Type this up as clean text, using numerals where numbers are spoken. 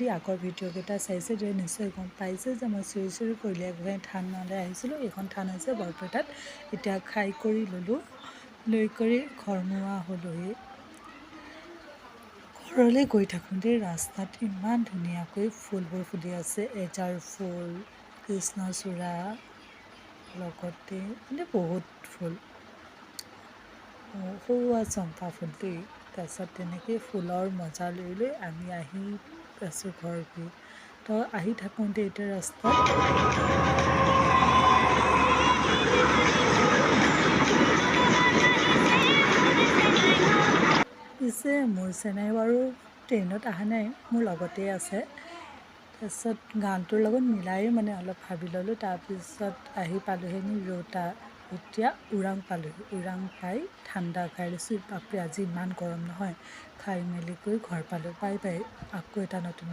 যদি আগৰ ভিডিঅ'কেইটা চাইছে তেতিয়া নিশ্চয় গম পাইছে যে মই শ্ৰী শ্ৰী কলীয়া গোহাঁই থানলৈ আহিছিলোঁ। এইখন থান হৈছে বৰপেটাত। এতিয়া খাই কৰি ল'লোঁ, লৈ কৰি ঘৰমুৱা হ'লোহি। ঘৰলৈ গৈ থাকোঁতে ৰাস্তাত ইমান ধুনীয়াকৈ ফুলবোৰ ফুলি আছে। এজাৰ ফুল, কৃষ্ণচূড়া, লগতে বহুত ফুল, সৰুৱা চম্পা ফুল দেই। তাৰপিছত তেনেকৈ ফুলৰ মজা লৈ লৈ আমি আহি আছোঁ ঘৰলৈ। তো আহি থাকোঁতে এতিয়া ৰাস্তাত পিছে মোৰ চেনাই বাৰু ট্ৰেইনত অহা নাই, মোৰ লগতেই আছে। তাৰপিছত গানটোৰ লগত মিলাই মানে অলপ ভাবি ল'লোঁ। তাৰপিছত আহি পালোঁহি আমি ৰৌতা। এতিয়া ওৰাং পালোঁহি। ওৰাং পাই ঠাণ্ডা খাই লৈছোঁ। বাপৰে আজি ইমান গৰম নহয়। খাই মেলি কৰি ঘৰ পালোঁ। বাই বাই, আকৌ এটা নতুন